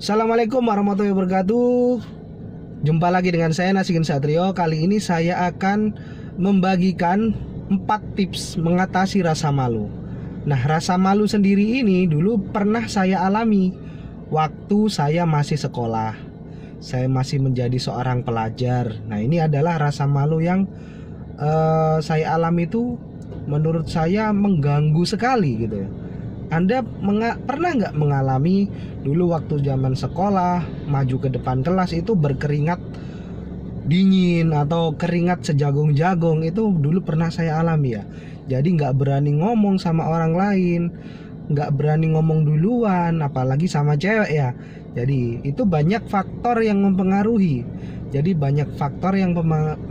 Assalamualaikum warahmatullahi wabarakatuh. Jumpa lagi dengan saya Nasikin Satrio. Kali ini saya akan membagikan 4 tips mengatasi rasa malu. Nah, rasa malu sendiri ini dulu pernah saya alami waktu saya masih sekolah. Saya masih menjadi seorang pelajar. Nah, ini adalah rasa malu yang saya alami itu menurut saya mengganggu sekali gitu ya. Anda pernah nggak mengalami dulu waktu zaman sekolah maju ke depan kelas itu berkeringat dingin atau keringat sejagung-jagung? Itu dulu pernah saya alami ya. Jadi nggak berani ngomong sama orang lain, nggak berani ngomong duluan, apalagi sama cewek ya. Jadi itu banyak faktor yang mempengaruhi.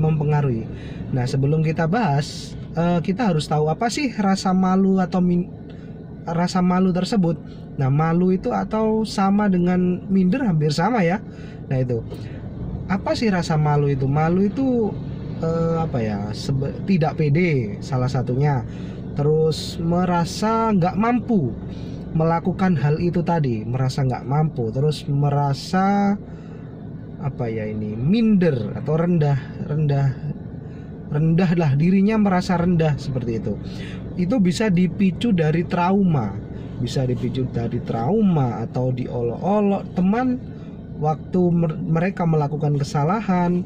Mempengaruhi. Nah, sebelum kita bahas, kita harus tahu apa sih rasa malu atau rasa malu tersebut. Nah, malu itu atau sama dengan minder hampir sama ya. Nah, itu apa sih rasa malu itu? Malu itu tidak pede salah satunya. Terus merasa nggak mampu melakukan hal itu tadi, merasa nggak mampu. Terus merasa minder atau rendah lah, dirinya merasa rendah seperti itu. Itu bisa dipicu dari trauma, atau diolok-olok teman waktu mereka melakukan kesalahan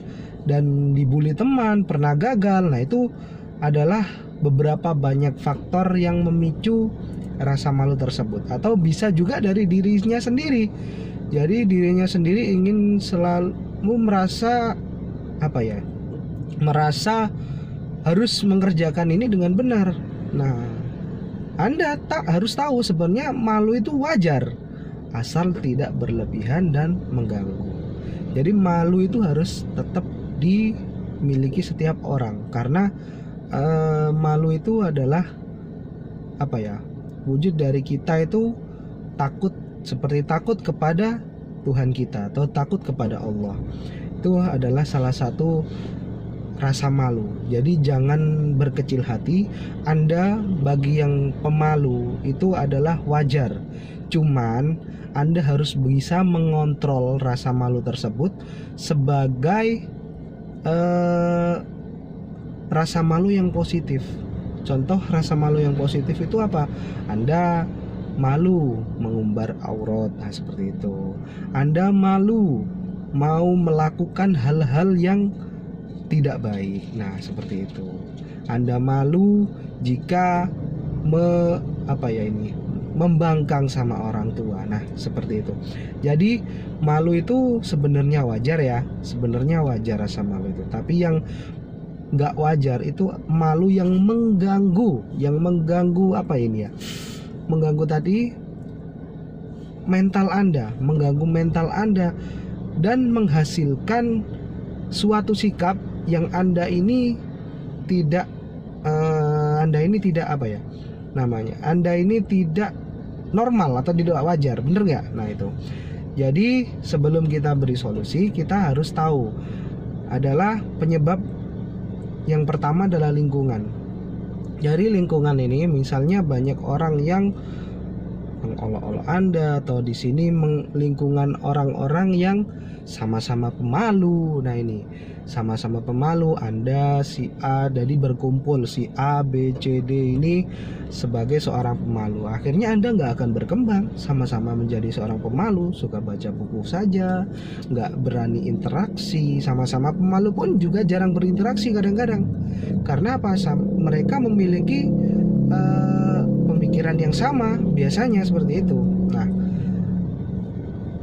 dan dibully teman, pernah gagal. Nah, itu adalah beberapa banyak faktor yang memicu rasa malu tersebut. Atau bisa juga dari dirinya sendiri. Jadi dirinya sendiri ingin selalu merasa merasa harus mengerjakan ini dengan benar. Nah, Anda harus tahu sebenarnya malu itu wajar asal tidak berlebihan dan mengganggu. Jadi malu itu harus tetap dimiliki setiap orang, karena malu itu adalah wujud dari kita itu takut, seperti takut kepada Tuhan kita atau takut kepada Allah. Itu adalah salah satu rasa malu. Jadi jangan berkecil hati. Anda bagi yang pemalu itu adalah wajar. Cuman Anda harus bisa mengontrol rasa malu tersebut sebagai rasa malu yang positif. Contoh rasa malu yang positif itu apa? Anda malu mengumbar aurat, nah seperti itu. Anda malu mau melakukan hal-hal yang tidak baik, nah seperti itu. Anda malu jika membangkang sama orang tua, nah seperti itu. Jadi malu itu sebenarnya wajar ya, rasa malu itu. Tapi yang nggak wajar itu malu yang mengganggu, mengganggu tadi mental Anda, dan menghasilkan suatu sikap yang Anda ini tidak normal atau tidak wajar, bener nggak? Nah itu. Jadi sebelum kita beri solusi, kita harus tahu adalah penyebab yang pertama adalah lingkungan. Dari lingkungan ini, misalnya banyak orang yang mengolok-olok Anda, atau di sini lingkungan orang-orang yang sama-sama pemalu. Nah ini sama-sama pemalu, Anda si A, jadi berkumpul si A, B, C, D ini sebagai seorang pemalu. Akhirnya Anda nggak akan berkembang. Sama-sama menjadi seorang pemalu, suka baca buku saja, nggak berani interaksi. Sama-sama pemalu pun juga jarang berinteraksi kadang-kadang. Karena apa? Mereka memiliki pemikiran yang sama, biasanya seperti itu. Nah,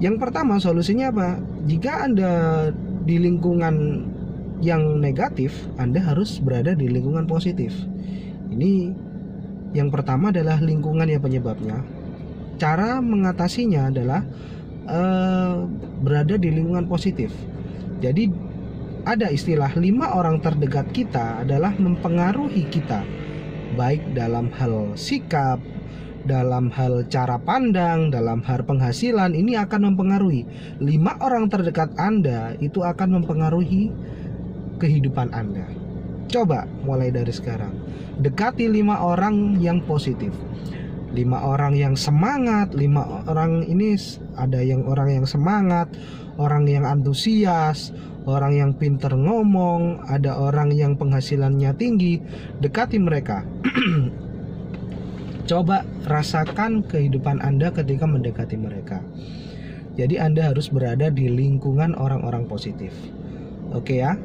yang pertama solusinya apa? Jika Anda di lingkungan yang negatif, Anda harus berada di lingkungan positif. Ini yang pertama adalah lingkungan yang penyebabnya. Cara mengatasinya adalah berada di lingkungan positif. Jadi ada istilah 5 orang terdekat kita adalah mempengaruhi kita, baik dalam hal sikap, dalam hal cara pandang, dalam hal penghasilan. Ini akan mempengaruhi. 5 orang terdekat Anda itu akan mempengaruhi kehidupan Anda. Coba mulai dari sekarang, dekati 5 orang yang positif. 5 orang yang semangat, 5 orang ini ada yang orang yang semangat, orang yang antusias, orang yang pinter ngomong, ada orang yang penghasilannya tinggi. Dekati mereka. Coba rasakan kehidupan Anda ketika mendekati mereka. Jadi Anda harus berada di lingkungan orang-orang positif. Oke ya.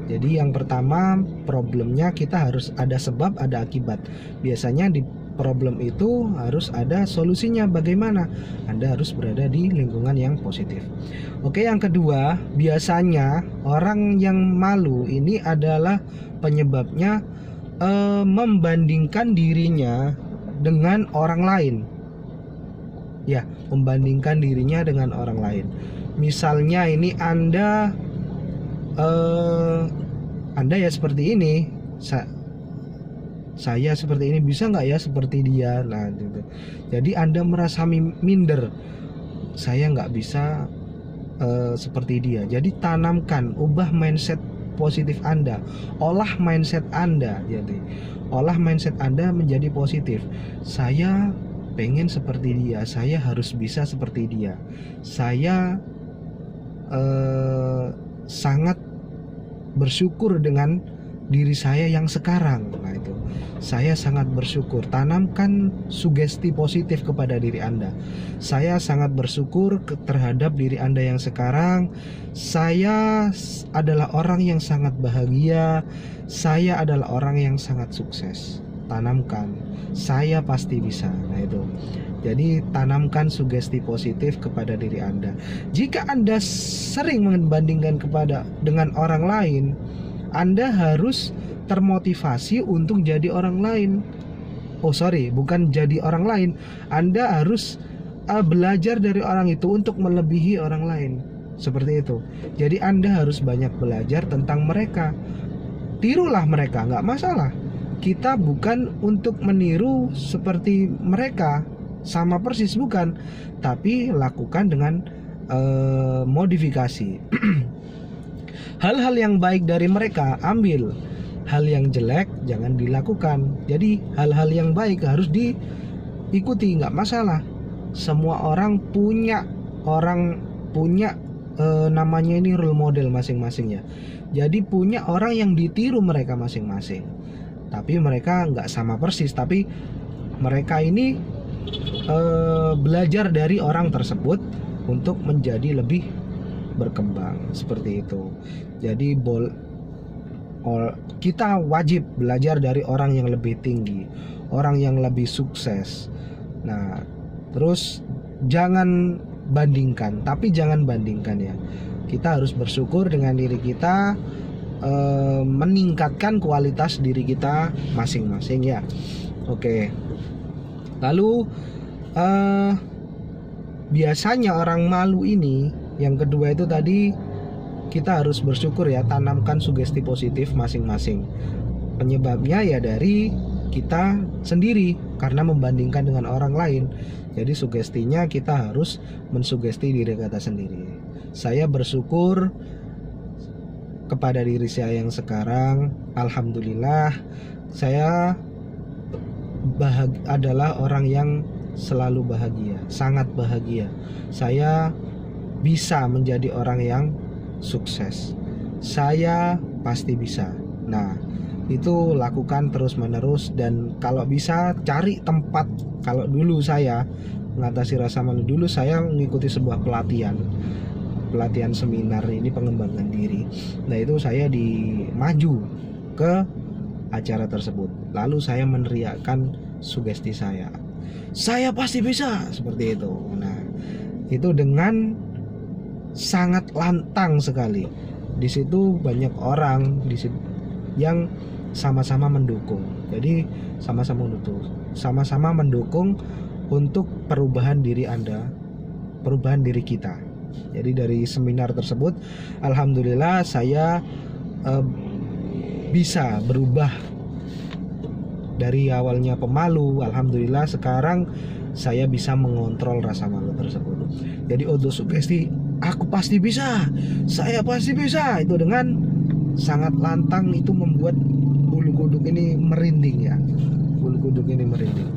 Jadi yang pertama, problemnya kita harus ada sebab, ada akibat. Biasanya di problem itu harus ada solusinya. Bagaimana? Anda harus berada di lingkungan yang positif. Oke, yang kedua, biasanya orang yang malu ini adalah penyebabnya membandingkan dirinya dengan orang lain. Ya, membandingkan dirinya dengan orang lain. Misalnya ini Anda ya seperti ini, saya seperti ini, bisa nggak ya seperti dia. Nah gitu. Jadi Anda merasa minder, saya nggak bisa seperti dia. Jadi tanamkan, ubah mindset positif Anda, olah mindset Anda. Jadi olah mindset Anda menjadi positif. Saya pengen seperti dia, saya harus bisa seperti dia, saya sangat bersyukur dengan diri saya yang sekarang. Nah itu, saya sangat bersyukur. Tanamkan sugesti positif kepada diri Anda. Saya sangat bersyukur terhadap diri Anda yang sekarang. Saya adalah orang yang sangat bahagia. Saya adalah orang yang sangat sukses. Tanamkan, saya pasti bisa. Nah itu. Jadi tanamkan sugesti positif kepada diri Anda. Jika Anda sering membandingkan dengan orang lain, Anda harus termotivasi untuk jadi orang lain. Bukan jadi orang lain. Anda harus belajar dari orang itu untuk melebihi orang lain. Seperti itu. Jadi Anda harus banyak belajar tentang mereka. Tirulah mereka, nggak masalah. Kita bukan untuk meniru seperti mereka, sama persis bukan, tapi lakukan dengan modifikasi. Hal-hal yang baik dari mereka ambil, hal yang jelek jangan dilakukan. Jadi hal-hal yang baik harus diikuti, nggak masalah. Semua orang punya namanya ini role model masing-masing ya. Jadi punya orang yang ditiru mereka masing-masing. Tapi mereka nggak sama persis, tapi mereka ini belajar dari orang tersebut untuk menjadi lebih berkembang, seperti itu. Jadi kita wajib belajar dari orang yang lebih tinggi, orang yang lebih sukses. Nah, terus jangan bandingkan, tapi jangan bandingkan ya. Kita harus bersyukur dengan diri kita, meningkatkan kualitas diri kita masing-masing ya. Oke. Lalu biasanya orang malu ini, yang kedua itu tadi, kita harus bersyukur ya, tanamkan sugesti positif masing-masing. Penyebabnya ya dari kita sendiri, karena membandingkan dengan orang lain. Jadi sugestinya kita harus mensugesti diri kita sendiri. Saya bersyukur kepada diri saya yang sekarang. Alhamdulillah, saya adalah orang yang selalu bahagia, sangat bahagia. Saya bisa menjadi orang yang sukses. Saya pasti bisa. Nah, itu lakukan terus-menerus, dan kalau bisa cari tempat. Kalau dulu saya mengatasi rasa malu, dulu saya mengikuti sebuah pelatihan seminar ini pengembangan diri. Nah, itu saya maju ke acara tersebut. Lalu saya meneriakkan sugesti saya pasti bisa, seperti itu. Nah, itu dengan sangat lantang sekali. Di situ banyak orang yang sama-sama mendukung. Jadi sama-sama mendukung untuk perubahan diri Anda, perubahan diri kita. Jadi dari seminar tersebut, alhamdulillah saya bisa berubah. Dari awalnya pemalu, alhamdulillah sekarang saya bisa mengontrol rasa malu tersebut. Jadi autosugesti, aku pasti bisa, saya pasti bisa, itu dengan sangat lantang, itu membuat bulu kuduk ini merinding ya. Bulu kuduk ini merinding.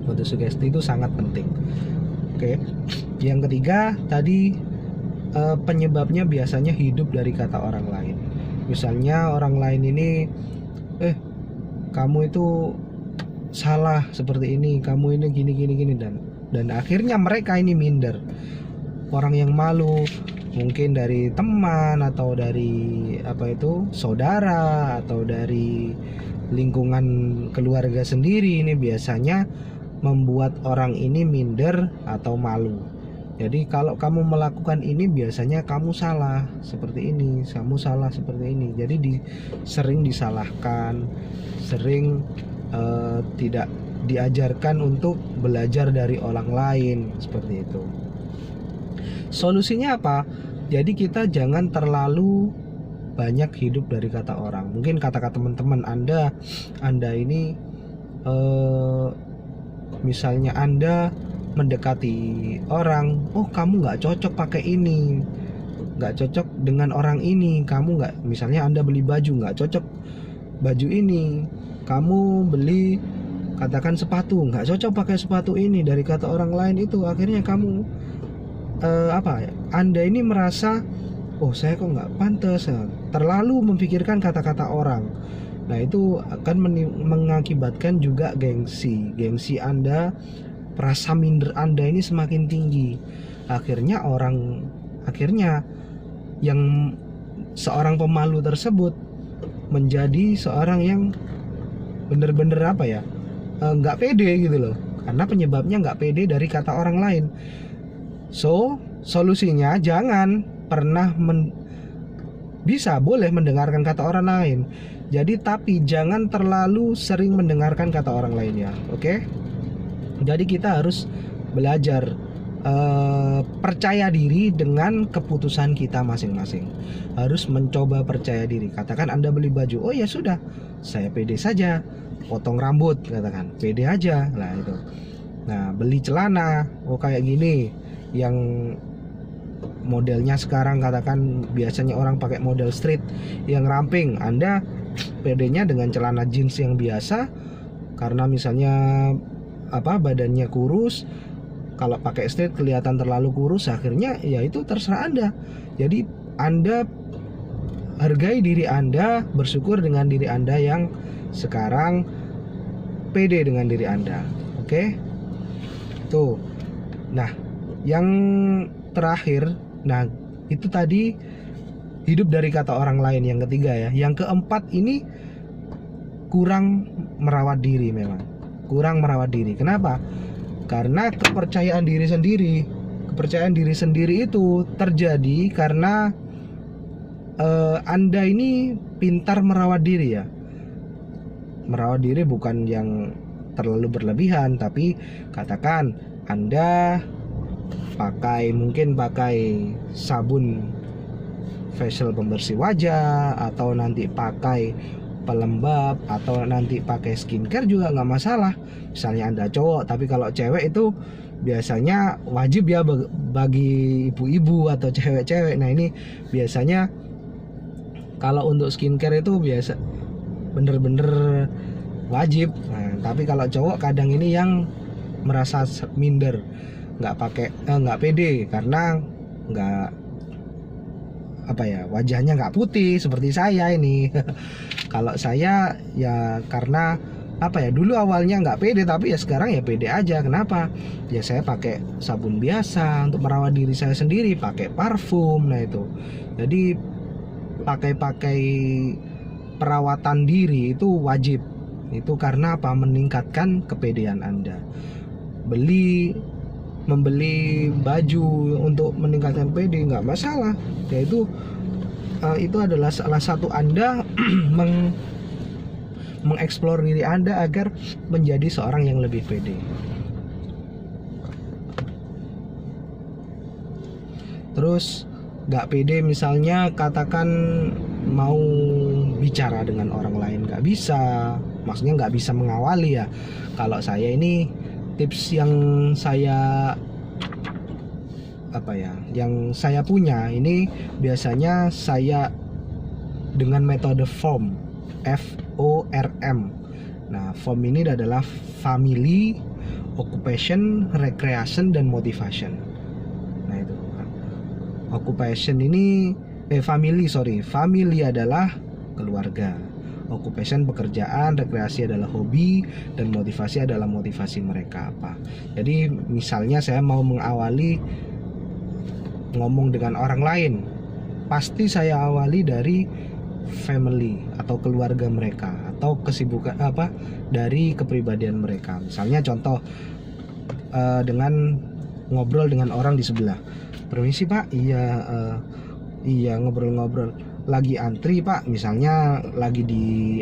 Autosugesti itu sangat penting. Oke. Yang ketiga tadi, penyebabnya biasanya hidup dari kata orang lain. Misalnya orang lain ini, kamu itu salah seperti ini, kamu ini gini, dan akhirnya mereka ini minder. Orang yang malu mungkin dari teman atau dari saudara atau dari lingkungan keluarga sendiri, ini biasanya membuat orang ini minder atau malu. Jadi kalau kamu melakukan ini biasanya kamu salah seperti ini, kamu salah seperti ini. Jadi sering disalahkan, sering tidak diajarkan untuk belajar dari orang lain seperti itu. Solusinya apa? Jadi kita jangan terlalu banyak hidup dari kata orang. Mungkin kata-kata teman-teman Anda ini misalnya Anda mendekati orang, kamu nggak cocok pakai ini, nggak cocok dengan orang ini, kamu nggak, misalnya Anda beli baju nggak cocok baju ini, kamu beli katakan sepatu nggak cocok pakai sepatu ini, dari kata orang lain itu akhirnya kamu Anda ini merasa, saya kok nggak pantas, terlalu memikirkan kata-kata orang. Nah itu akan mengakibatkan juga gengsi Anda, rasa minder Anda ini semakin tinggi. Akhirnya yang seorang pemalu tersebut menjadi seorang yang bener-bener nggak pede gitu loh, karena penyebabnya nggak pede dari kata orang lain. So solusinya jangan pernah boleh mendengarkan kata orang lain. Jadi tapi jangan terlalu sering mendengarkan kata orang lain ya. Oke? Jadi kita harus belajar percaya diri dengan keputusan kita masing-masing. Harus mencoba percaya diri. Katakan Anda beli baju, ya sudah, saya pede saja. Potong rambut, katakan pede aja lah itu. Nah beli celana, kayak gini, yang modelnya sekarang katakan biasanya orang pakai model street yang ramping, Anda pedenya dengan celana jeans yang biasa karena misalnya badannya kurus. Kalau pakai street kelihatan terlalu kurus, akhirnya ya itu terserah Anda. Jadi Anda hargai diri Anda, bersyukur dengan diri Anda yang sekarang pede dengan diri Anda. Oke? Tuh. Nah, yang terakhir, itu tadi hidup dari kata orang lain, yang ketiga ya. Yang keempat ini kurang merawat diri memang. Kurang merawat diri. Kenapa? Karena kepercayaan diri sendiri itu terjadi karena Anda ini pintar merawat diri ya. Merawat diri bukan yang terlalu berlebihan, tapi katakan Anda mungkin pakai sabun facial pembersih wajah, atau nanti pakai pelembab, atau nanti pakai skincare juga nggak masalah. Misalnya Anda cowok, tapi kalau cewek itu biasanya wajib ya bagi ibu-ibu atau cewek-cewek. Nah ini biasanya kalau untuk skincare itu biasa bener-bener wajib. Nah, tapi kalau cowok kadang ini yang merasa minder, nggak pede karena nggak wajahnya nggak putih seperti saya ini. Kalau saya ya karena dulu awalnya nggak pede, tapi ya sekarang ya pede aja. Kenapa? Ya saya pakai sabun biasa untuk merawat diri saya sendiri, pakai parfum. Nah itu jadi pakai perawatan diri itu wajib. Itu karena meningkatkan kepedean Anda. Membeli baju untuk meningkatkan pede nggak masalah. Yaitu itu adalah salah satu Anda mengeksplor diri Anda agar menjadi seorang yang lebih pede. Terus nggak pede misalnya katakan mau bicara dengan orang lain nggak bisa, maksudnya nggak bisa mengawali ya. Kalau saya ini tips yang saya punya ini biasanya saya dengan metode FORM. Nah, FORM ini adalah family, occupation, recreation, dan motivation. Nah itu occupation ini family adalah keluarga, occupation pekerjaan, rekreasi adalah hobi, dan motivasi adalah motivasi mereka apa. Jadi misalnya saya mau mengawali ngomong dengan orang lain, pasti saya awali dari family atau keluarga mereka, atau kesibukan dari kepribadian mereka. Misalnya contoh dengan ngobrol dengan orang di sebelah. Permisi Pak, iya ngobrol-ngobrol. Lagi antri Pak, misalnya lagi di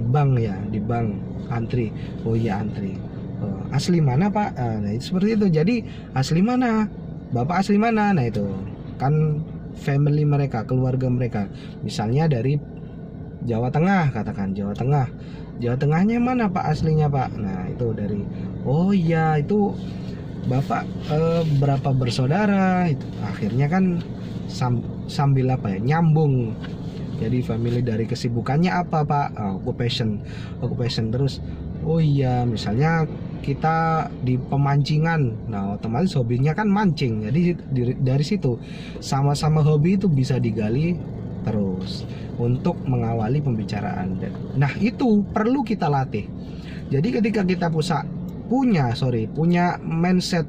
bank ya, di bank antri. Oh iya antri. Asli mana Pak? Nah itu seperti itu. Jadi asli mana? Bapak asli mana? Nah itu kan family mereka, keluarga mereka. Misalnya dari Jawa Tengah, katakan Jawa Tengah. Jawa Tengahnya mana Pak aslinya Pak? Nah itu dari, oh iya itu Bapak berapa bersaudara? Itu akhirnya kan sambil nyambung. Jadi family dari kesibukannya apa Pak? Occupation terus. Oh iya, misalnya kita di pemancingan. Nah, otomatis hobinya kan mancing. Jadi dari situ sama-sama hobi itu bisa digali terus untuk mengawali pembicaraan. Nah, itu perlu kita latih. Jadi ketika kita punya mindset,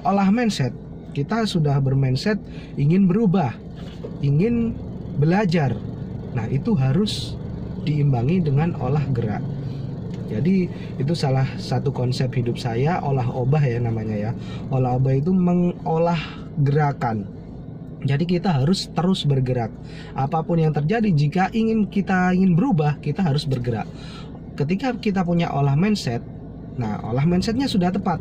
olah mindset, kita sudah bermindset ingin berubah, ingin belajar. Nah itu harus diimbangi dengan olah gerak. Jadi itu salah satu konsep hidup saya, olah obah ya namanya ya. Olah obah itu mengolah gerakan. Jadi kita harus terus bergerak. Apapun yang terjadi, jika kita ingin berubah, kita harus bergerak. Ketika kita punya olah mindset, nah olah mindsetnya sudah tepat.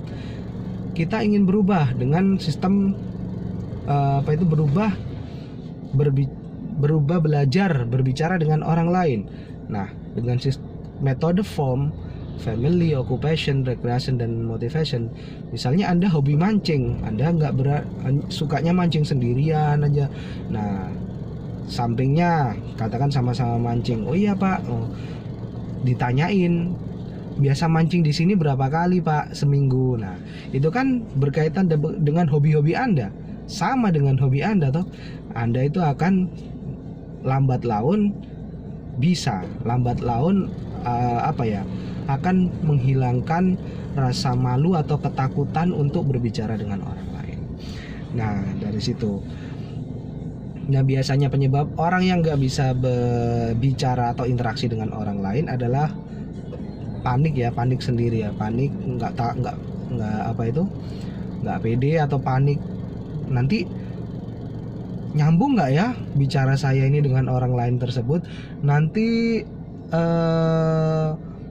Kita ingin berubah dengan sistem berubah belajar berbicara dengan orang lain. Nah dengan metode form, family, occupation, recreation, dan motivation. Misalnya Anda hobi mancing, Anda sukanya mancing sendirian aja. Nah sampingnya katakan sama-sama mancing. Oh iya Pak, ditanyain biasa mancing di sini berapa kali Pak seminggu. Nah itu kan berkaitan dengan hobi-hobi Anda, sama dengan hobi Anda toh. Anda itu akan lambat laun akan menghilangkan rasa malu atau ketakutan untuk berbicara dengan orang lain. Nah dari situ. Nah biasanya penyebab orang yang nggak bisa berbicara atau interaksi dengan orang lain adalah panik sendiri ya, panik, nggak pede atau panik. Nanti nyambung nggak ya bicara saya ini dengan orang lain tersebut? Nanti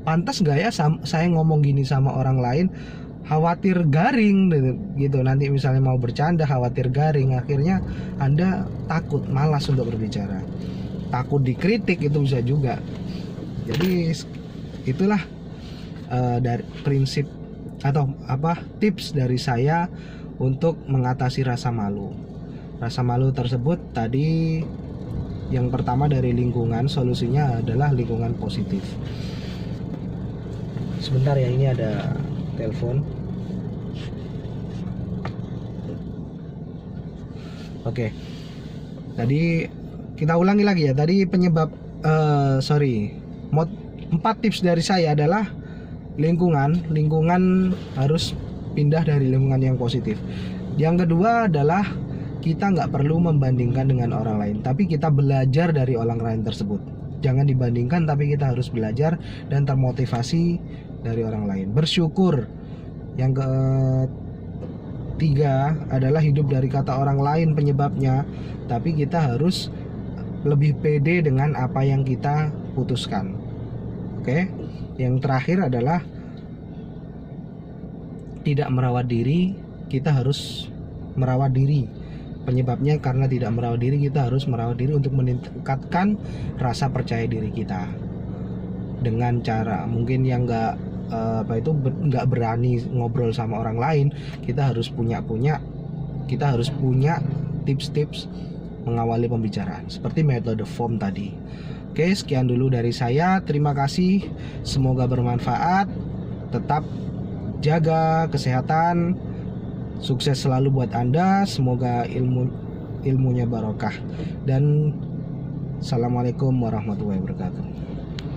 pantas nggak ya saya ngomong gini sama orang lain? Khawatir garing gitu. Nanti misalnya mau bercanda khawatir garing, akhirnya Anda takut, malas untuk berbicara, takut dikritik, itu bisa juga. Jadi itulah dari prinsip atau tips dari saya untuk mengatasi rasa malu. Rasa malu tersebut tadi yang pertama dari lingkungan, solusinya adalah lingkungan positif. Sebentar ya, ini ada telepon. Oke. Tadi kita ulangi lagi ya. Tadi penyebab 4 tips dari saya adalah lingkungan harus pindah dari lingkungan yang positif. Yang kedua adalah kita nggak perlu membandingkan dengan orang lain, tapi kita belajar dari orang lain tersebut. Jangan dibandingkan, tapi kita harus belajar dan termotivasi dari orang lain. Bersyukur. Yang ketiga adalah hidup dari kata orang lain penyebabnya, tapi kita harus lebih pede dengan apa yang kita putuskan. Oke. Yang terakhir adalah tidak merawat diri. Kita harus merawat diri. Penyebabnya karena tidak merawat diri, kita harus merawat diri untuk meningkatkan rasa percaya diri kita. Dengan cara mungkin yang nggak berani ngobrol sama orang lain, kita harus punya tips-tips mengawali pembicaraan seperti metode form tadi. Oke, sekian dulu dari saya. Terima kasih. Semoga bermanfaat. Tetap jaga kesehatan, sukses selalu buat Anda, semoga ilmunya barokah, dan assalamualaikum warahmatullahi wabarakatuh.